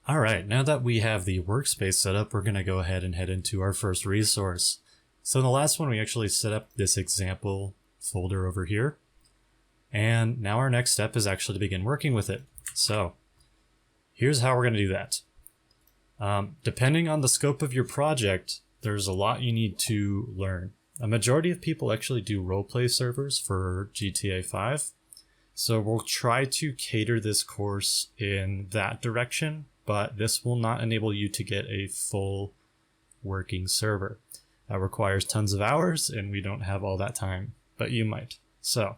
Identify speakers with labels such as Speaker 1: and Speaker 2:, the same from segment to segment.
Speaker 1: All right, now that we have the workspace set up, we're going to go ahead and head into our first resource. So in the last one, we actually set up this example folder over here. And now our next step is actually to begin working with it. So here's how we're going to do that. Depending on the scope of your project, there's a lot you need to learn. A majority of people actually do roleplay servers for GTA 5. So we'll try to cater this course in that direction, but this will not enable you to get a full working server. That requires tons of hours, and we don't have all that time, but you might. So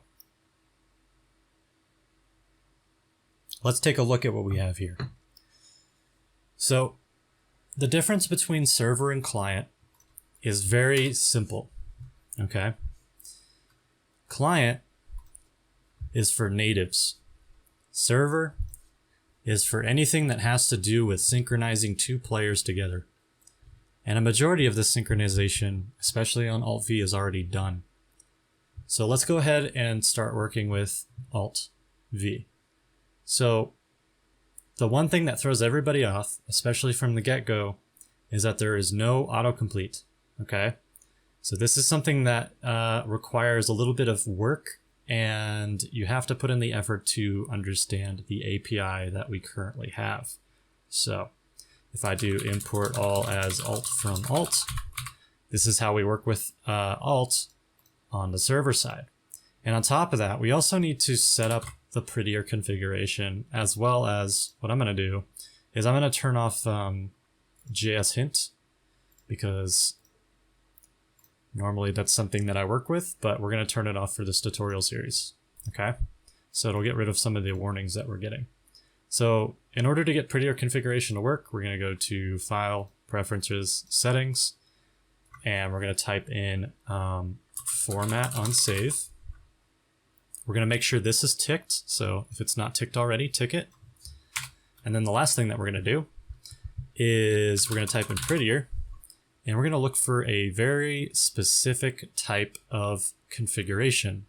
Speaker 1: let's take a look at what we have here. So the difference between server and client is very simple, okay? Client is for natives. Server is for anything that has to do with synchronizing two players together. And a majority of this synchronization, especially on Alt-V, is already done. So let's go ahead and start working with Alt-V. So the one thing that throws everybody off, especially from the get-go, is that there is no autocomplete, okay? So this is something that requires a little bit of work, and you have to put in the effort to understand the API that we currently have. So if I do import all as alt from alt, this is how we work with alt on the server side. And on top of that, we also need to set up the prettier configuration, as well as what I'm going to do is I'm going to turn off JS hint, because normally that's something that I work with, but we're going to turn it off for this tutorial series. Okay, so it'll get rid of some of the warnings that we're getting. So in order to get prettier configuration to work, we're going to go to File, Preferences, Settings, and we're going to type in Format on Save. We're going to make sure this is ticked. So if it's not ticked already, tick it. And then the last thing that we're going to do is we're going to type in prettier, and we're going to look for a very specific type of configuration,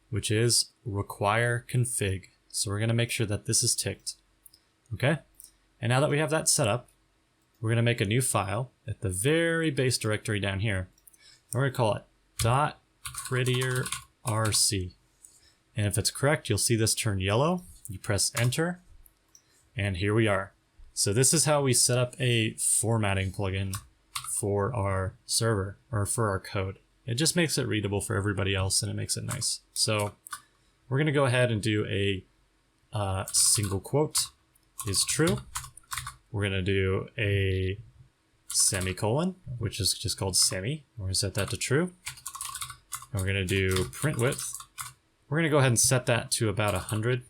Speaker 1: which is require config. So we're going to make sure that this is ticked. Okay. And now that we have that set up, we're going to make a new file at the very base directory down here. And we're going to call it .prettierrc. And if it's correct, you'll see this turn yellow. You press enter, and here we are. So this is how we set up a formatting plugin for our server, or for our code. It just makes it readable for everybody else, and it makes it nice. So we're going to go ahead and do a single quote is true. We're going to do a semicolon, which is just called semi. We're going to set that to true. And we're going to do print width. We're going to go ahead and set that to about 100.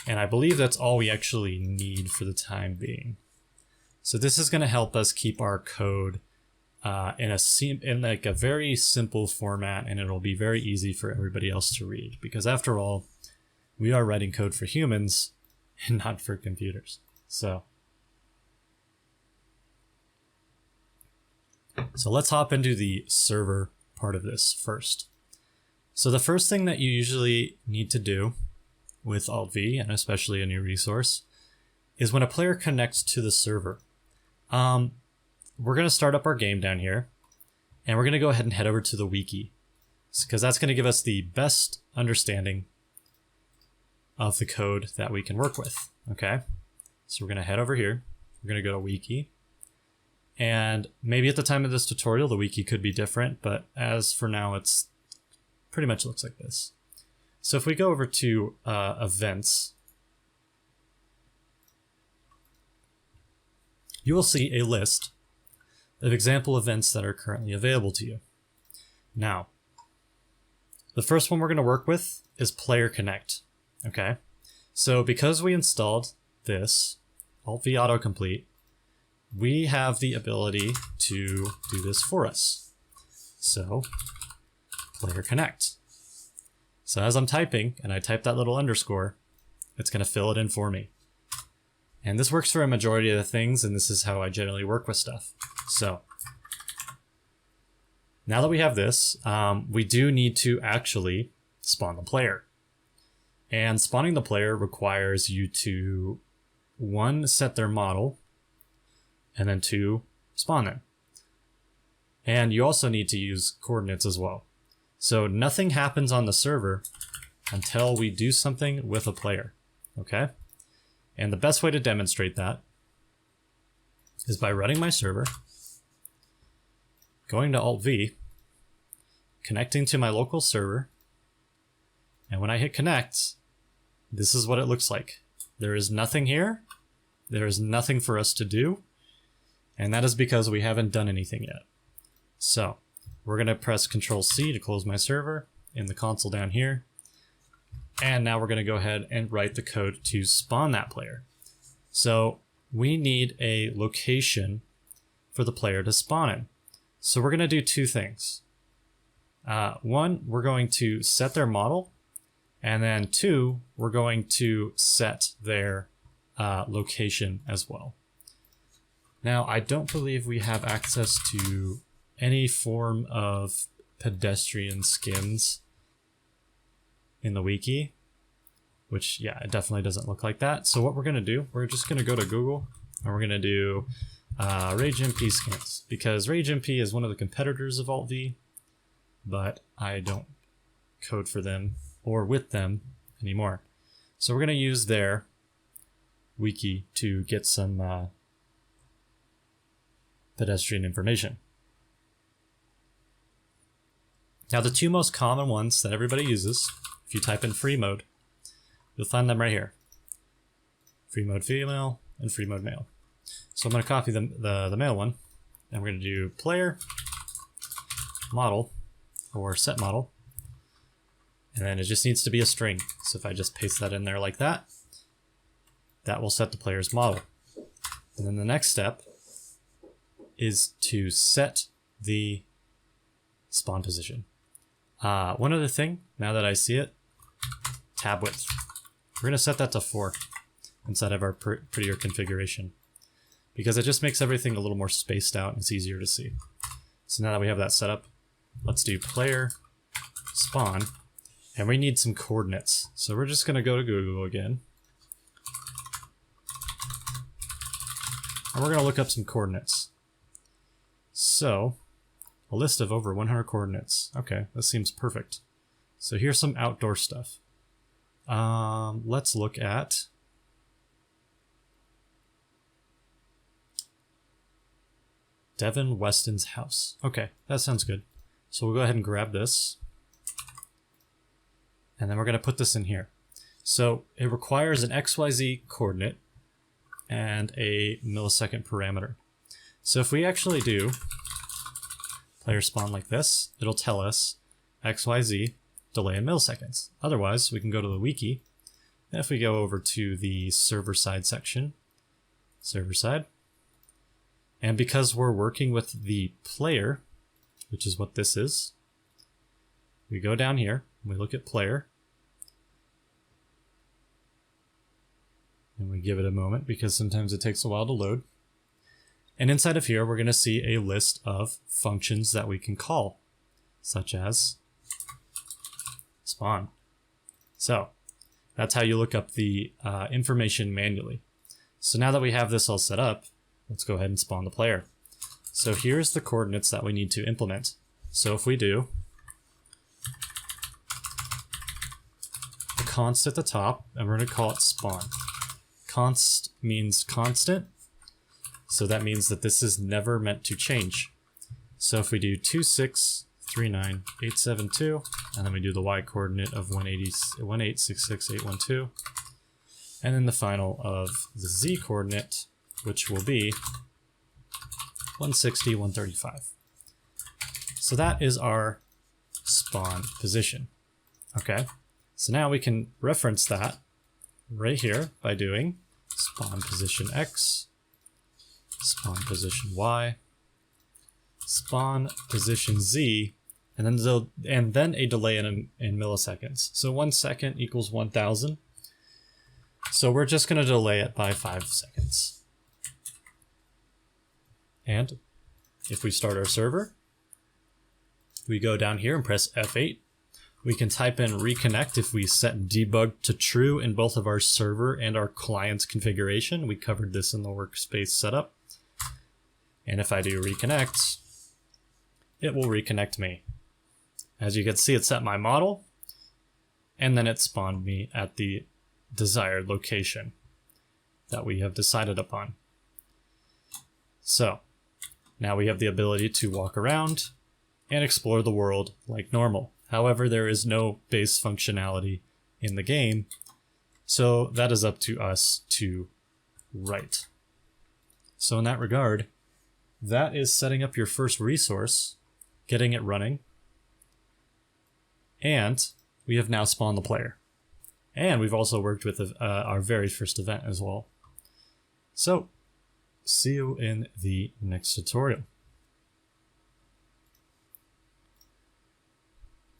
Speaker 1: And I believe that's all we actually need for the time being. So this is going to help us keep our code in like a very simple format, and it'll be very easy for everybody else to read, because after all, we are writing code for humans and not for computers. So let's hop into the server part of this first. So the first thing that you usually need to do with Alt-V, and especially a new resource, is when a player connects to the server, we're going to start up our game down here, and we're going to go ahead and head over to the wiki, because that's going to give us the best understanding of the code that we can work with. Okay, so we're going to head over here. We're going to go to wiki, and maybe at the time of this tutorial the wiki could be different, but as for now it's pretty much looks like this. So if we go over to events, you will see a list of example events that are currently available to you. Now, the first one we're going to work with is player connect. Okay, so because we installed this Alt-V autocomplete, we have the ability to do this for us. So player connect. So as I'm typing, and I type that little underscore, it's going to fill it in for me. And this works for a majority of the things, and this is how I generally work with stuff. So now that we have this, we do need to actually spawn the player. And spawning the player requires you to 1, set their model, and then 2, spawn them. And you also need to use coordinates as well. So nothing happens on the server until we do something with a player, okay? And the best way to demonstrate that is by running my server, going to Alt-V, connecting to my local server, and when I hit connect, this is what it looks like. There is nothing here. There is nothing for us to do, and that is because we haven't done anything yet. So we're going to press Control-C to close my server in the console down here. And now we're going to go ahead and write the code to spawn that player. So we need a location for the player to spawn in. So we're going to do 2 things. 1, we're going to set their model. And then 2, we're going to set their location as well. Now, I don't believe we have access to any form of pedestrian skins in the wiki, which, yeah, it definitely doesn't look like that. So what we're going to do, we're just going to go to Google and we're going to do RageMP skins, because RageMP is one of the competitors of Alt-V, but I don't code for them or with them anymore. So we're going to use their wiki to get some pedestrian information. Now, the 2 most common ones that everybody uses, if you type in free mode, you'll find them right here. Free mode female and free mode male. So I'm going to copy the male one, and we're going to do player model or set model, and then it just needs to be a string. So if I just paste that in there like that, that will set the player's model. And then the next step is to set the spawn position. One other thing, now that I see it, tab width. We're going to set that to 4 inside of our prettier configuration, because it just makes everything a little more spaced out and it's easier to see. So now that we have that set up, let's do player spawn, and we need some coordinates. So we're just going to go to Google again, and we're going to look up some coordinates. So a list of over 100 coordinates. Okay, that seems perfect. So here's some outdoor stuff. Let's look at Devin Weston's house. Okay, that sounds good. So we'll go ahead and grab this, and then we're going to put this in here. So it requires an XYZ coordinate and a millisecond parameter. So if we actually do player spawn like this, it'll tell us XYZ delay in milliseconds. Otherwise, we can go to the wiki, and if we go over to the server side section, server side, and because we're working with the player, which is what this is, we go down here, and we look at player, and we give it a moment because sometimes it takes a while to load. And inside of here, we're going to see a list of functions that we can call, such as spawn. So that's how you look up the information manually. So now that we have this all set up, let's go ahead and spawn the player. So here's the coordinates that we need to implement. So if we do a const at the top, and we're going to call it spawn. Const means constant. So that means that this is never meant to change. So if we do 2639872, and then we do the y coordinate of 1866812, and then the final of the z coordinate, which will be 160, 135. So that is our spawn position. Okay, so now we can reference that right here by doing spawn position x, spawn position y, spawn position z, and then a delay in milliseconds. So 1 second equals 1,000. So we're just going to delay it by 5 seconds. And if we start our server, we go down here and press F8, We can type in reconnect if we set debug to true in both of our server and our client's configuration. We covered this in the workspace setup. And if I do reconnect, it will reconnect me. As you can see, it set my model, and then it spawned me at the desired location that we have decided upon. So now we have the ability to walk around and explore the world like normal. However, there is no base functionality in the game, so that is up to us to write. So in that regard, that is setting up your first resource, getting it running, and we have now spawned the player. And we've also worked with our very first event as well. So, see you in the next tutorial.